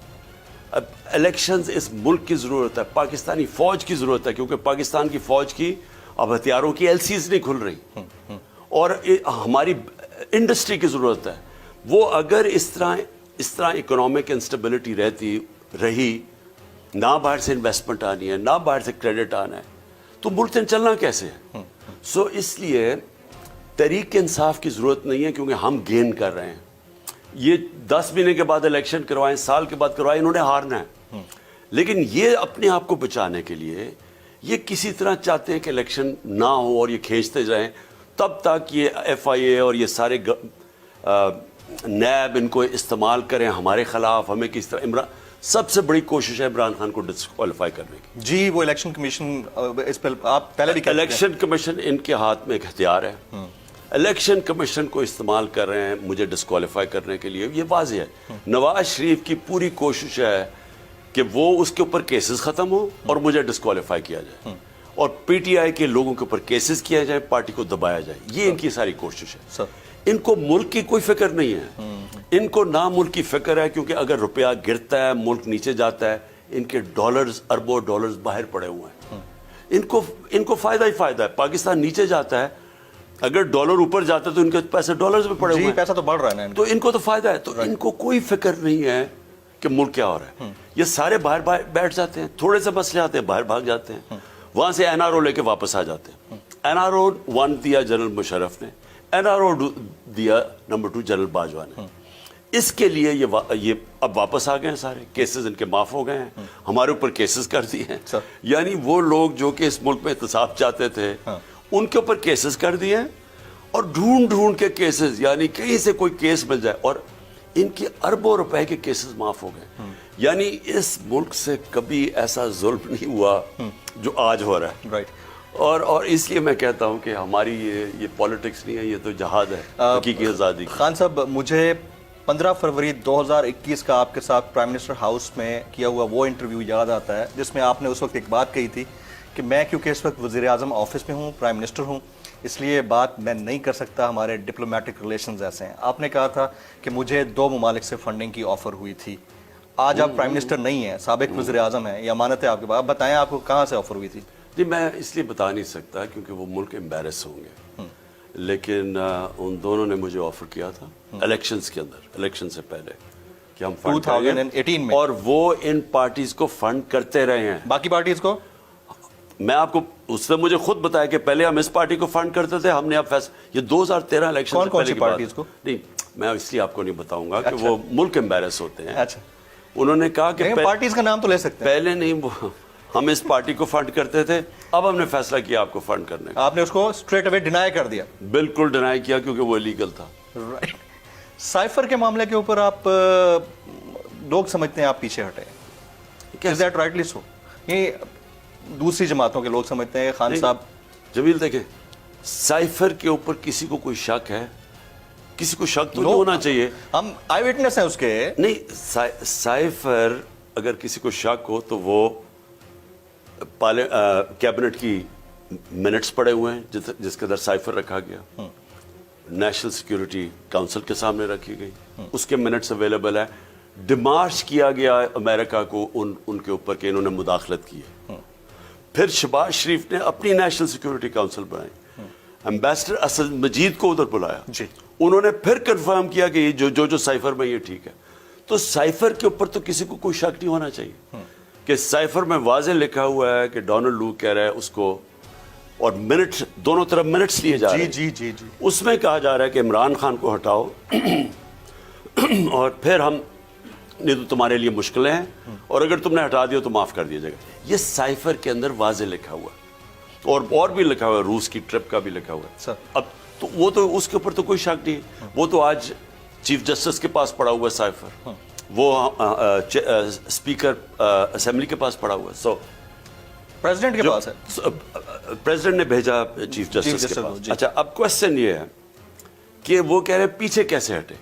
اب الیکشنز اس ملک کی ضرورت ہے, پاکستانی فوج کی ضرورت ہے, کیونکہ پاکستان کی فوج کی اب ہتھیاروں کی LCs نہیں کھل رہی, اور ہماری انڈسٹری کی ضرورت ہے. وہ اگر اس طرح اکنامک انسٹیبلٹی رہی, نہ باہر سے انویسٹمنٹ آنی ہے, نہ باہر سے کریڈٹ آنا ہے, تو ملک چلنا کیسے ہے؟ سو اس لیے تحریک انصاف کی ضرورت نہیں ہے, کیونکہ ہم گین کر رہے ہیں. یہ 10 مہینے کے بعد الیکشن کروائیں, سال کے بعد کروائیں, انہوں نے ہارنا ہے. لیکن یہ اپنے آپ کو بچانے کے لیے یہ کسی طرح چاہتے ہیں کہ الیکشن نہ ہو اور یہ کھینچتے جائیں, تب تک یہ FIA اور یہ سارے نیب ان کو استعمال کریں ہمارے خلاف. ہمیں کس طرح سب سے بڑی کوشش ہے عمران خان کو ڈسکوالیفائی کرنے کی. جی, وہ الیکشن کمیشن, اس پہ آپ پہلے بھی الیکشن کمیشن ان کے ہاتھ میں ایک ہتھیار ہے. الیکشن کمیشن کو استعمال کر رہے ہیں مجھے ڈسکوالیفائی کرنے کے لیے. یہ واضح ہے, نواز شریف کی پوری کوشش ہے کہ وہ اس کے اوپر کیسز ختم ہو اور مجھے ڈسکوالیفائی کیا جائے, اور PTI کے لوگوں کے اوپر کیسز کیا جائے, پارٹی کو دبایا جائے. یہ ان کی ساری کوشش ہے. ان کو ملک کی کوئی فکر نہیں ہے, ان کو نہ ملک کی فکر ہے, کیونکہ اگر روپیہ گرتا ہے ملک نیچے جاتا ہے, ان کے ڈالرز اربوں ڈالرز باہر پڑے ہوئے ہیں. ان کو فائدہ ہی فائدہ ہے. پاکستان نیچے جاتا ہے, اگر ڈالر اوپر جاتا ہے تو ان کے پیسے ڈالرز میں پڑے ہوئے ہیں, پیسہ تو بڑھ رہا ہے, تو ان کو تو فائدہ ہے. تو ان کو کوئی فکر نہیں ہے کہ ملک کیا ہو رہا ہے. یہ سارے باہر بیٹھ جاتے ہیں, تھوڑے سے مسئلے آتے ہیں باہر بھاگ جاتے ہیں, وہاں سے NRO لے کے واپس آ جاتے ہیں. NRO 1 دیا جنرل مشرف نے, NRO دیا نمبر 2 جنرل باجوہ نے. اس کے لیے یہ اب واپس آ گئے ہیں, سارے کیسز ان کے معاف ہو گئے ہیں, ہمارے اوپر کیسز کر دیے ہیں. یعنی وہ لوگ جو کہ اس ملک میں احتساب چاہتے تھے ان کے اوپر کیسز کر دیے ہیں, اور ڈھونڈ کے کیسز, یعنی کہیں سے کوئی کیس مل جائے, اور ان کی اربوں روپے کے کیسز معاف ہو گئے. یعنی اس ملک سے کبھی ایسا ظلم نہیں ہوا جو آج ہو رہا ہے. اور اس لیے میں کہتا ہوں کہ ہماری یہ پالیٹکس نہیں ہے, یہ تو جہاد ہے حقیقی آزادی. خان صاحب, مجھے 15 فروری 2021 کا آپ کے ساتھ پرائم منسٹر ہاؤس میں کیا ہوا وہ انٹرویو یاد آتا ہے, جس میں آپ نے اس وقت ایک بات کہی تھی کہ میں کیونکہ اس وقت وزیر اعظم آفس میں ہوں, پرائم منسٹر ہوں, اس لیے بات میں نہیں کر سکتا, ہمارے ڈپلومیٹک ریلیشنز ایسے ہیں. آپ نے کہا تھا کہ مجھے 2 ممالک سے فنڈنگ کی آفر ہوئی تھی. آج آپ پرائم منسٹر نہیں ہیں, سابق وزیر اعظم ہیں, یہ امانت ہے آپ کے پاس, آپ بتائیں آپ کو کہاں سے آفر ہوئی تھی؟ جی میں اس لیے بتا نہیں سکتا کیونکہ وہ ملک امبیرس ہوں گے, لیکن ان دونوں نے مجھے آفر کیا تھا الیکشنز کے اندر, الیکشن سے پہلے, کہ ہم فنڈ 2018 میں, اور وہ ان پارٹیز کو فنڈ کرتے رہے ہیں. باقی پارٹیز کو میں آپ کو, اس نے مجھے خود بتایا کہ پہلے ہم اس پارٹی کو فنڈ کرتے تھے, ہم نے اب یہ 2013 الیکشن کون کون سی پارٹیز کو؟ نہیں میں اس لیے آپ کو نہیں بتاؤں گا کہ وہ ملک امبیرس ہوتے ہیں. اچھا, انہوں نے کہا کہ پارٹیز کا نام تو لے سکتے ہیں. پہلے نہیں, وہ ہم اس پارٹی کو فنڈ کرتے تھے, اب ہم نے فیصلہ کیا آپ کو فنڈ کرنے کا. آپ نے اس کو اسٹریٹ اوے ڈینائی کر دیا؟ بالکل ڈینائی کیا کیونکہ وہ لیگل تھا. رائٹ. سائفر کے معاملے کے اوپر آپ لوگ سمجھتے ہیں آپ پیچھے ہٹے, از دیٹ رائٹلی سو؟ یہ دوسری جماعتوں کے لوگ سمجھتے ہیں خان صاحب. جمیل دیکھیں, سائفر کے اوپر کسی کو کوئی شک ہے؟ کسی کو شک تو نہیں ہونا چاہیے. ہم آئی وٹنس ہیں اس کے. نہیں, سائفر اگر کسی کو شک ہو تو وہ کیبنٹ کی منٹس پڑے ہوئے ہیں جس کے اندر سائفر رکھا گیا, نیشنل سیکیورٹی کاؤنسل کے سامنے رکھی گئی, اس کے منٹس اویلیبل ہے. ڈیمارش کیا گیا امریکہ کو ان کے اوپر کہ انہوں نے مداخلت کی ہے. پھر شہباز شریف نے اپنی نیشنل سیکیورٹی کاؤنسل بنائی, امبیسڈر اسد مجید کو ادھر بلایا, انہوں نے پھر کنفرم کیا کہ یہ جو سائفر میں یہ ٹھیک ہے. تو سائفر کے اوپر تو کسی کو کوئی شک نہیں ہونا چاہیے کہ سائفر میں واضح لکھا ہوا ہے کہ ڈونلڈ لو کہہ رہا ہے اس کو, اور منٹ دونوں طرف منٹس لیے جا رہے ہیں. جی جی جی, اس میں کہا جا رہا ہے کہ عمران خان کو ہٹاؤ اور پھر ہم نہیں تو تمہارے لیے مشکلیں ہیں, اور اگر تم نے ہٹا دیا تو معاف کر دیا جائے گا. یہ سائفر کے اندر واضح لکھا ہوا ہے, اور بھی لکھا ہوا ہے, روس کی ٹرپ کا بھی لکھا ہوا ہے. اب تو وہ تو اس کے اوپر تو کوئی شک نہیں, وہ تو آج چیف جسٹس کے پاس پڑا ہوا ہے سائفر, وہ اسپیکر اسمبلی کے پاس پڑا ہوا ہے. سو پریزیڈنٹ کے پاس ہے, پریزیڈنٹ نے بھیجا چیف جسٹس کے پاس. اچھا, اب کوشچن یہ ہے کہ وہ کہہ رہے ہیں پیچھے کیسے ہٹے.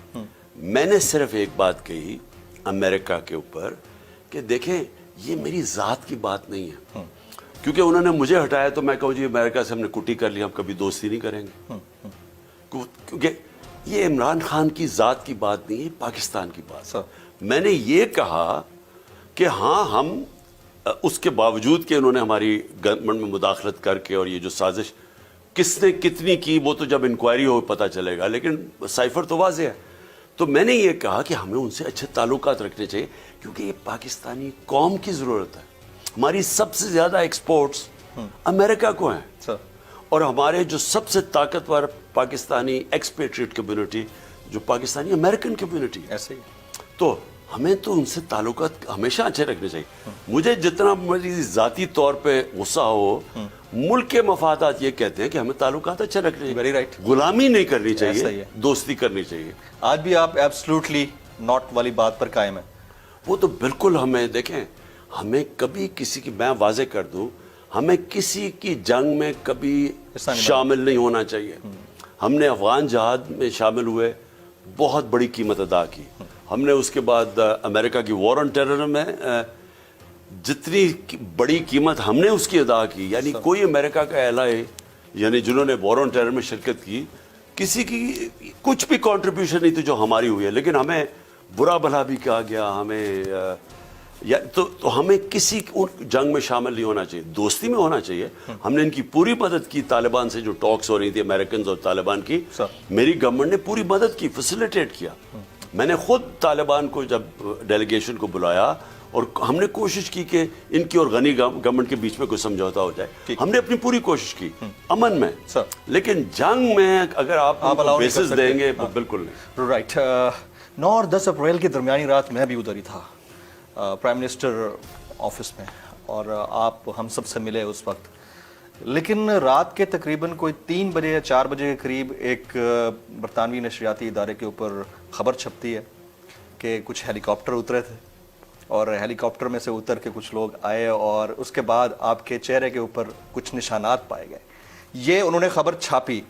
میں نے صرف ایک بات کہی امریکہ کے اوپر کہ دیکھیں یہ میری ذات کی بات نہیں ہے, کیونکہ انہوں نے مجھے ہٹایا تو میں کہوں جی امریکہ سے ہم نے کٹی کر لی, ہم کبھی دوستی نہیں کریں گے, کیونکہ یہ عمران خان کی ذات کی بات نہیں ہے, پاکستان کی بات. میں نے یہ کہا کہ ہاں ہم اس کے باوجود کہ انہوں نے ہماری گورنمنٹ میں مداخلت کر کے, اور یہ جو سازش کس نے کتنی کی وہ تو جب انکوائری ہو پتہ چلے گا, لیکن سائفر تو واضح ہے. تو میں نے یہ کہا کہ ہمیں ان سے اچھے تعلقات رکھنے چاہیے, کیونکہ یہ پاکستانی قوم کی ضرورت ہے. ہماری سب سے زیادہ ایکسپورٹس امریکہ کو ہیں, اور ہمارے جو سب سے طاقتور پاکستانی ایکسپیٹریٹ کمیونٹی جو پاکستانی امریکن کمیونٹی ہے. ایسے ہی تو ہمیں تو ان سے تعلقات ہمیشہ اچھے رکھنے چاہیے. مجھے جتنا میری ذاتی طور پہ غصہ ہو, ملک کے مفادات یہ کہتے ہیں کہ ہمیں تعلقات اچھے رکھنے چاہیے, ویری رائٹ, غلامی نہیں کرنی چاہیے, دوستی کرنی چاہیے. آج بھی آپ ایبسلوٹلی ناٹ والی بات پر قائم ہیں؟ وہ تو بالکل, ہمیں دیکھیں, ہمیں کبھی کسی کی, میں واضح کر دوں, ہمیں کسی کی جنگ میں کبھی شامل نہیں ہونا چاہیے. ہم نے افغان جہاد میں شامل ہوئے, بہت بڑی قیمت ادا کی. ہم نے اس کے بعد امریکہ کی وار آن ٹیرر میں جتنی بڑی قیمت ہم نے اس کی ادا کی, یعنی کوئی امریکہ کا ایلائی یعنی جنہوں نے وار آن ٹیرر میں شرکت کی, کسی کی کچھ بھی کنٹریبیوشن نہیں تھی جو ہماری ہوئی ہے. لیکن ہمیں برا بھلا بھی کہا گیا, ہمیں تو ہمیں کسی جنگ میں شامل نہیں ہونا چاہیے, دوستی میں ہونا چاہیے. ہم نے ان کی پوری مدد کی, طالبان سے جو ٹاکس ہو رہی تھی امریکنز اور طالبان کی, میری گورنمنٹ نے پوری مدد کی, فیسیلیٹیٹ کیا. میں نے خود طالبان کو جب ڈیلیگیشن کو بلایا, اور ہم نے کوشش کی کہ ان کی اور غنی گورنمنٹ کے بیچ میں کوئی سمجھوتا ہو جائے. ہم نے اپنی پوری کوشش کی امن میں, لیکن جنگ میں اگر آپ بیسز دیں گے بالکل نہیں. رائٹ. 9 اور 10 اپریل کی درمیانی رات میں بھی ادھر ہی تھا پرائم منسٹر آفس میں, اور آپ ہم سب سے ملے اس وقت. لیکن رات کے تقریباً کوئی 3 بجے یا 4 بجے کے قریب ایک برطانوی نشریاتی ادارے کے اوپر خبر چھپتی ہے کہ کچھ ہیلی کاپٹر اترے تھے, اور ہیلی کاپٹر میں سے اتر کے کچھ لوگ آئے, اور اس کے بعد آپ کے چہرے کے اوپر کچھ نشانات پائے گئے. یہ انہوں نے خبر چھاپی.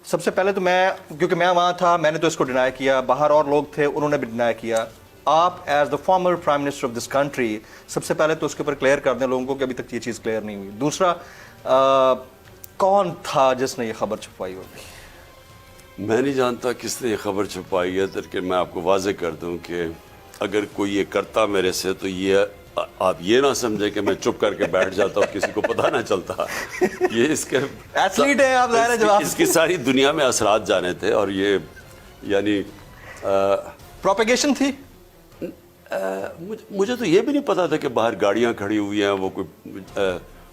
سب سے پہلے تو میں, کیونکہ میں وہاں تھا, میں نے تو اس کو ڈینائی کیا, باہر اور لوگ تھے انہوں نے بھی ڈینائی کیا. آپ as the former prime minister of this country سب سے پہلے تو اس کے اوپر کلیئر کر دیں لوگوں کو کہ ابھی تک یہ چیز کلیئر نہیں ہوئی. دوسرا, کون تھا جس نے یہ خبر چھپائی ہوگی؟ میں نہیں جانتا کس نے یہ خبر چھپائی ہے, لیکن میں آپ کو واضح کر دوں کہ اگر کوئی یہ کرتا میرے سے تو یہ آپ یہ نہ سمجھے کہ میں چپ کر کے بیٹھ جاتا اور کسی کو پتہ نہ چلتا. یہ اس کے ایتھلیٹ ہیں آپ, ظاہر ہے جواب اس کی ساری دنیا میں اثرات جانے تھے. اور یہ یعنی پروپیگیشن تھی. مجھے تو یہ بھی نہیں پتا تھا کہ باہر گاڑیاں کھڑی ہوئی ہیں, وہ کوئی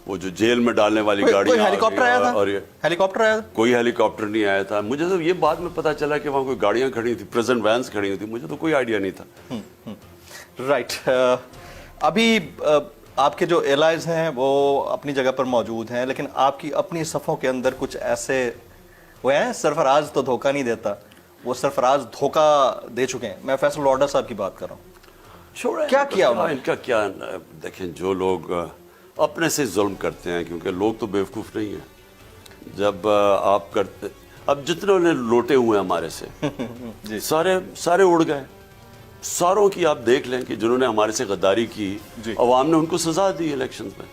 وہ جو جیل میں ڈالنے والی گاڑیاں. کوئی ہیلی کاپٹر آیا تھا؟ اور ہیلی کاپٹر آیا تھا؟ کوئی ہیلی کاپٹر نہیں آیا تھا. مجھے تو یہ بعد میں پتا چلا کہ وہاں کوئی گاڑیاں کھڑی تھی, پریزنٹ وینس کھڑی ہوئی تھی. مجھے تو کوئی آئیڈیا نہیں تھا. رائٹ. ابھی آپ کے جو ایلائز ہیں وہ اپنی جگہ پر موجود ہیں, لیکن آپ کی اپنی صفوں کے اندر کچھ ایسے وہ ہیں, سرفراز تو دھوکہ نہیں دیتا, وہ سرفراز دھوکہ دے چکے ہیں. میں فیصل لوڈا صاحب کی بات کر رہا ہوں. کیا کیا ان کا کیا, دیکھیں جو لوگ اپنے سے ظلم کرتے ہیں, کیونکہ لوگ تو بیوقوف نہیں ہیں. جب آپ کرتے, اب جتنے نے لوٹے ہوئے ہیں ہمارے سے سارے اڑ گئے. ساروں کی آپ دیکھ لیں کہ جنہوں نے ہمارے سے غداری کی, عوام نے ان کو سزا دی الیکشنز میں,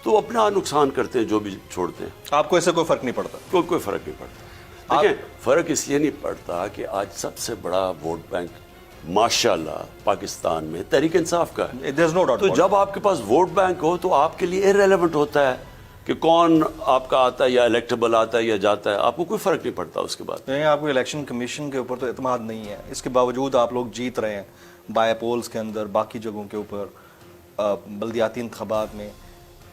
تو اپنا نقصان کرتے ہیں جو بھی چھوڑتے ہیں. آپ کو اس سے کوئی فرق نہیں پڑتا؟ کوئی فرق نہیں پڑتا. دیکھیں فرق اس لیے نہیں پڑتا کہ آج سب سے بڑا ووٹ بینک ماشاءاللہ پاکستان میں تحریک انصاف کا ہے. تو جب آپ کے پاس ووٹ بینک ہو تو آپ کے لیے ارریلیونٹ ہوتا ہے کہ کون آپ کا آتا ہے یا الیکٹیبل آتا ہے یا جاتا ہے, آپ کو کوئی فرق نہیں پڑتا اس کے بعد. نہیں, آپ کو الیکشن کمیشن کے اوپر تو اعتماد نہیں ہے, اس کے باوجود آپ لوگ جیت رہے ہیں بائی پولز کے اندر, باقی جگہوں کے اوپر, بلدیاتی انتخابات میں.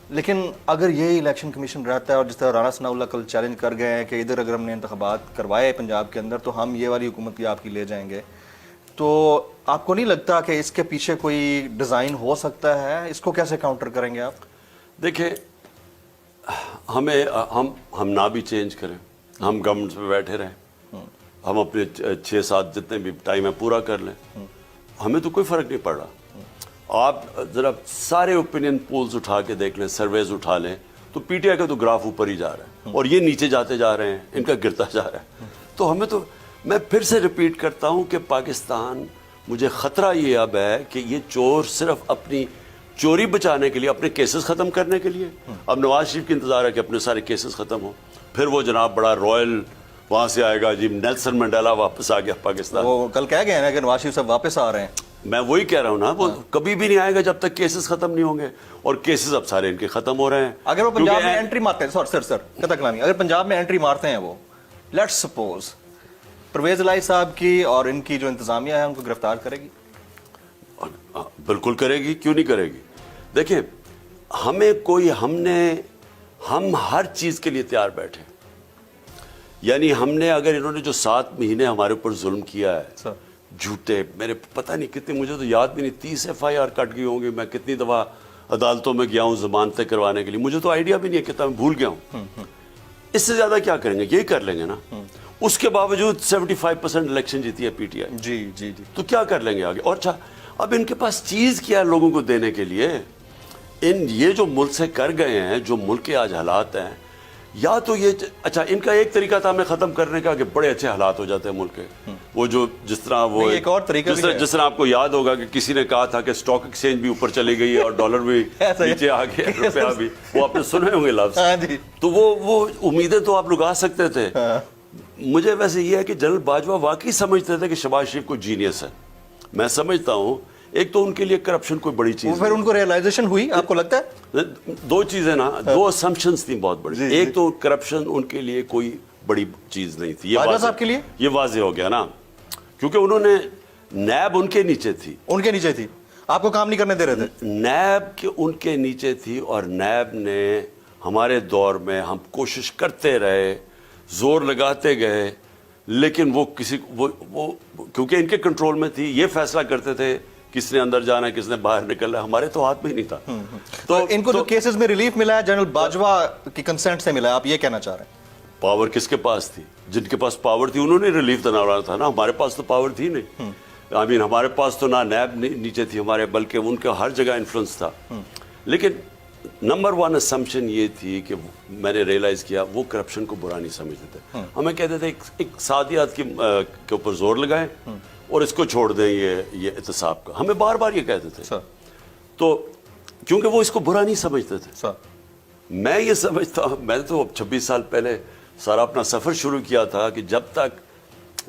لیکن اگر یہی الیکشن کمیشن رہتا ہے, اور جس طرح رانا ثناء اللہ کل چیلنج کر گئے ہیں کہ ادھر اگر ہم نے انتخابات کروائے پنجاب کے اندر تو ہم یہ والی حکومت بھی آپ کی لے جائیں گے, تو آپ کو نہیں لگتا کہ اس کے پیچھے کوئی ڈیزائن ہو سکتا ہے؟ اس کو کیسے کاؤنٹر کریں گے آپ؟ دیکھیں ہم نہ بھی چینج کریں, ہم گورنمنٹ میں بیٹھے رہیں, ہم اپنے 6-7 جتنے بھی ٹائم ہے پورا کر لیں, ہمیں تو کوئی فرق نہیں پڑ رہا. آپ ذرا سارے اوپینین پولز اٹھا کے دیکھ لیں, سرویز اٹھا لیں, تو پی ٹی آئی کا تو گراف اوپر ہی جا رہا ہے اور یہ نیچے جاتے جا رہے ہیں, ان کا گرتا جا رہا ہے. تو ہمیں تو, میں پھر سے ریپیٹ کرتا ہوں کہ پاکستان, مجھے خطرہ یہ اب ہے کہ یہ چور صرف اپنی چوری بچانے کے لیے, اپنے کیسز ختم کرنے کے لیے, اب نواز شریف کی انتظار ہے کہ اپنے سارے کیسز ختم ہوں, پھر وہ جناب بڑا رائل وہاں سے آئے گا, جی نیلسن منڈیلا واپس آ گیا پاکستان. وہ کل کہہ گئے ہیں کہ نواز شریف صاحب واپس آ رہے ہیں. میں وہی کہہ رہا ہوں نا, وہ کبھی بھی نہیں آئے گا جب تک کیسز ختم نہیں ہوں گے, اور کیسز اب سارے ان کے ختم ہو رہے ہیں. اگر وہ پنجاب میں انٹری مارتے ہیں, سر قطع کلامی, اگر پنجاب میں انٹری مارتے ہیں وہ, لیٹس سپوز پرویز الہی صاحب کی اور ان کی جو انتظامیہ ہے ان کو گرفتار کرے گی؟ بالکل کرے گی, کیوں نہیں کرے گی. دیکھیں ہمیں کوئی, ہم ہر چیز کے لیے تیار بیٹھے. یعنی ہم نے, اگر انہوں نے جو 7 مہینے ہمارے اوپر ظلم کیا ہے, جھوٹے, میرے پتہ نہیں کتنے, مجھے تو یاد بھی نہیں, 30 FIR کٹ گئی ہوں گی, میں کتنی دفعہ عدالتوں میں گیا ہوں ضمانتیں کروانے کے لیے, مجھے تو آئیڈیا بھی نہیں ہے, کتنا میں بھول گیا ہوں. اس سے زیادہ کیا کریں گے, یہی کر لیں گے نا. اس کے باوجود 75% الیکشن جیتی ہے پی ٹی آئی. جی, تو کیا کر لیں گے آگے. اور اچھا, اب ان کے پاس چیز کیا ہے لوگوں کو دینے کے لیے؟ یہ جو ملک سے کر گئے ہیں, جو ملک کے آج حالات ہیں, یا تو یہ, اچھا ان کا ایک طریقہ تھا ہمیں ختم کرنے کا کہ بڑے اچھے حالات ہو جاتے ہیں ملک کے, وہ جو جس طرح وہ ایک اور طریقہ جس طرح آپ کو یاد ہوگا کہ کسی نے کہا تھا کہ اسٹاک ایکسچینج بھی اوپر چلی گئی ہے اور ڈالر بھی نیچے آ گیا, روپیہ بھی, وہ آپ نے سنے ہوں گے لفظ. تو وہ امیدیں تو آپ لگا سکتے تھے. مجھے ویسے یہ ہے کہ جنرل باجوہ واقعی سمجھتے تھے کہ شہباز شریف کوئی جینیس ہے. میں سمجھتا ہوں ایک تو ان کے لیے کرپشن کوئی بڑی چیز, پھر ان کو ریئلائزیشن ہوئی, آپ کو لگتا ہے؟ 2 چیزیں نا, 2 اسمپشنز تھیں بہت بڑی. ایک تو کرپشن ان کے لیے کوئی بڑی چیز نہیں تھی, یہ واضح ہو گیا نا, کیونکہ انہوں نے, نیب ان کے نیچے تھی, آپ کو کام نہیں کرنے دے رہے تھے. نیب ان کے نیچے تھی, اور نیب نے ہمارے دور میں, ہم کوشش کرتے رہے, زور لگاتے گئے, لیکن وہ کیونکہ ان کے کنٹرول میں تھی, یہ فیصلہ کرتے تھے کس نے اندر جانا ہے, کس نے باہر نکلنا ہے, ہمارے تو ہاتھ میں ہی نہیں تھا. تو ان کو جو کیسز میں ریلیف ملا ہے جنرل باجوہ کی کنسنٹ سے ملا ہے, آپ یہ کہنا چاہ رہے ہیں؟ پاور کس کے پاس تھی؟ جن کے پاس پاور تھی انہوں نے ریلیف دلانا تھا نا, ہمارے پاس تو پاور تھی نہیں. ہمارے پاس تو نہ نیب نیچے تھی ہمارے, بلکہ ان کا ہر جگہ انفلوئنس تھا. لیکن نمبر 1 اسمپشن یہ تھی کہ میں نے ریئلائز کیا, وہ کرپشن کو برا نہیں سمجھتے تھے. ہمیں کہتے تھے ایک سادیات کے اوپر زور لگائیں اور اس کو چھوڑ دیں, یہ احتساب کا, ہمیں بار بار یہ کہتے تھے. تو کیونکہ وہ اس کو برا نہیں سمجھتے تھے. میں یہ سمجھتا ہوں, میں تو 26 سال پہلے سارا اپنا سفر شروع کیا تھا کہ جب تک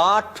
8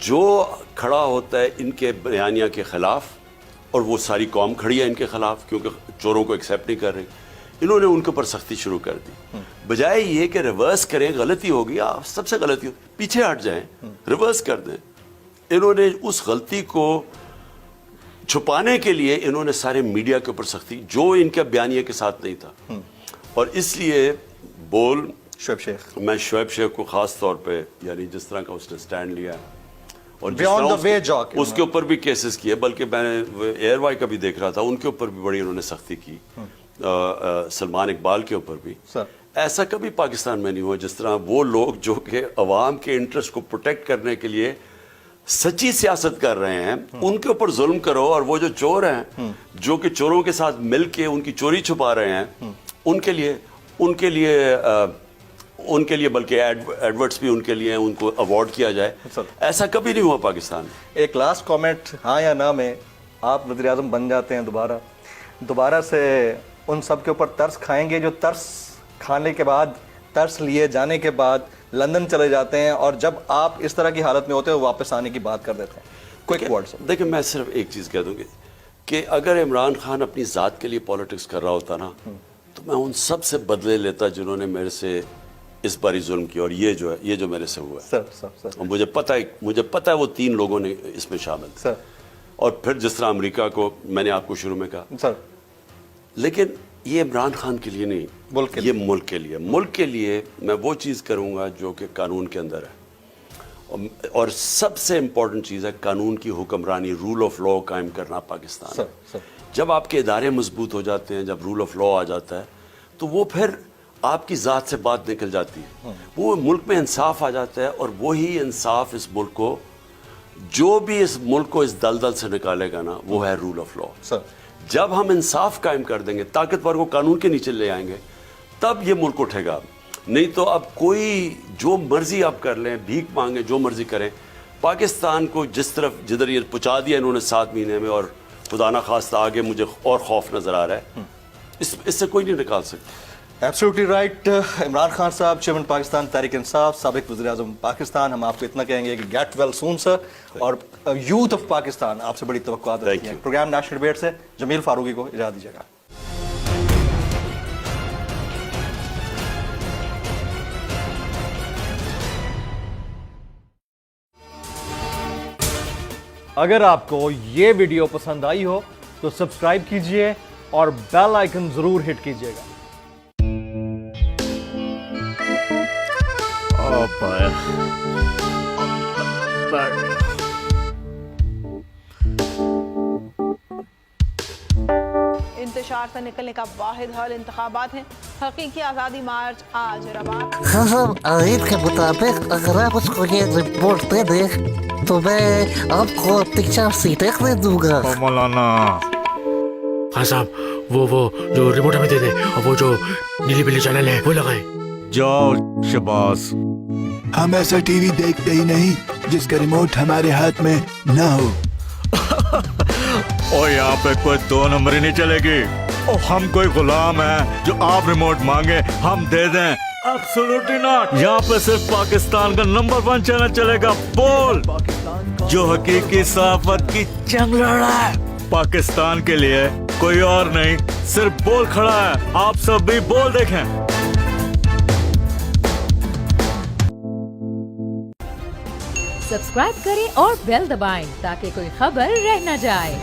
جو کھڑا ہوتا ہے ان کے بیانیہ کے خلاف، اور وہ ساری قوم کھڑی ہے ان کے خلاف کیونکہ چوروں کو ایکسیپٹ نہیں کر رہی، انہوں نے ان کے اوپر سختی شروع کر دی. بجائے یہ کہ ریورس کریں، غلطی ہوگی، آپ سب سے غلطی ہو، پیچھے ہٹ جائیں، ریورس کر دیں. انہوں نے اس غلطی کو چھپانے کے لیے انہوں نے سارے میڈیا کے اوپر سختی، جو ان کے بیانیے کے ساتھ نہیں تھا. اور اس لیے شعیب شیخ، میں شعیب شیخ کو خاص طور پہ، یعنی جس طرح کا اس نے سٹینڈ لیا اور اس کے اوپر بھی کیسز کیے، بلکہ میں نے ایئر وائی کا بھی دیکھ رہا تھا، ان کے اوپر بھی بڑی انہوں نے سختی کی، سلمان اقبال کے اوپر بھی. ایسا کبھی پاکستان میں نہیں ہوا جس طرح وہ لوگ جو کہ عوام کے انٹرسٹ کو پروٹیکٹ کرنے کے لیے سچی سیاست کر رہے ہیں، ان کے اوپر ظلم کرو، اور وہ جو چور ہیں جو کہ چوروں کے ساتھ مل کے ان کی چوری چھپا رہے ہیں، ان کے لیے بلکہ ایڈورٹس بھی ان کے لیے ان کو ایوارڈ کیا جائے. ایسا کبھی نہیں ہوا پاکستان میں. ایک لاسٹ کامنٹ، ہاں یا نہ میں آپ وزیر اعظم بن جاتے ہیں دوبارہ سے ان سب کے اوپر ترس کھائیں گے جو ترس کھانے کے بعد، ترس لیے جانے کے بعد لندن چلے جاتے ہیں، اور جب آپ اس طرح کی حالت میں ہوتے ہیں واپس آنے کی بات کر دیتے ہیں؟ کوئک ورڈ سے دیکھیں، میں صرف ایک چیز کہہ دوں گی کہ اگر عمران خان اپنی ذات کے لیے پالیٹکس کر رہا ہوتا نا، تو میں ان سب سے بدلے لیتا جنہوں نے میرے سے اس باری ظلم کیا، اور یہ جو میرے سے ہوا ہے. اور مجھے پتہ ہے وہ 3 لوگوں نے اس میں شامل تھے. اور پھر جس طرح امریکہ کو میں نے آپ کو شروع میں کہا، لیکن یہ عمران خان کے لیے نہیں، یہ ملک کے لیے میں وہ چیز کروں گا جو کہ قانون کے اندر ہے. اور سب سے امپورٹنٹ چیز ہے قانون کی حکمرانی، رول آف لا قائم کرنا پاکستان میں. جب آپ کے ادارے مضبوط ہو جاتے ہیں، جب رول آف لا آ جاتا ہے، تو وہ پھر آپ کی ذات سے بات نکل جاتی ہے، وہ ملک میں انصاف آ جاتا ہے. اور وہی انصاف اس ملک کو، جو بھی اس ملک کو اس دلدل سے نکالے گا نا، وہ ہے رول آف لا. جب ہم انصاف قائم کر دیں گے، طاقتور کو قانون کے نیچے لے آئیں گے، تب یہ ملک اٹھے گا. نہیں تو اب کوئی جو مرضی آپ کر لیں، بھیک مانگیں، جو مرضی کریں، پاکستان کو جدھر یہ پہنچا دیا انہوں نے 7 مہینے میں، اور خدا نہ خواستہ آگے مجھے اور خوف نظر آ رہا ہے، اس سے کوئی نہیں نکال سکتا. Absolutely right. عمران خان صاحب، چیئرمین پاکستان تحریک انصاف، سابق وزیر اعظم پاکستان، ہم آپ کو اتنا کہیں گے کہ گیٹ ویل سون سر. اور یوتھ آف پاکستان آپ سے بڑی توقعات رکھتی ہیں. پروگرام نیشنل ڈبیٹ سے جمیل فاروقی کو اجازت دیجیے گا. اگر آپ کو یہ ویڈیو پسند آئی ہو تو سبسکرائب کیجئے اور بیل آئیکن ضرور ہٹ کیجئے گا. انتشار سے نکلنے کا واحد حل انتخابات ہیں. حقیقی آزادی مارچ آج رواں. خزم آئین کے مطابق اگر آپ اس کو یہ رپورٹ دے دیں تو میں آپ کو اپنی 4 سیٹیں دے دوں گا. مولانا خان صاحب، وہ جو رپورٹ ہمیں دے دے، اور وہ جو نیلی پیلی چینل ہے وہ لگائیں. جاؤ شباز، ہم ایسا ٹی وی دیکھتے ہی نہیں جس کا ریموٹ ہمارے ہاتھ میں نہ ہو. اور یہاں پہ کوئی 2 نمبری نہیں چلے گی. اور ہم کوئی غلام ہیں جو آپ ریموٹ مانگے ہم دے دیں؟ Absolutely not. یہاں پہ صرف پاکستان کا نمبر 1 چینل چلے گا، بول، جو حقیقی صحافت کی جنگ لڑ رہا ہے. پاکستان کے لیے کوئی اور نہیں، صرف بول کھڑا ہے. آپ سب بھی بول دیکھیں. سبسکرائب کریں اور بیل دبائیں تاکہ کوئی خبر رہ نہ جائے.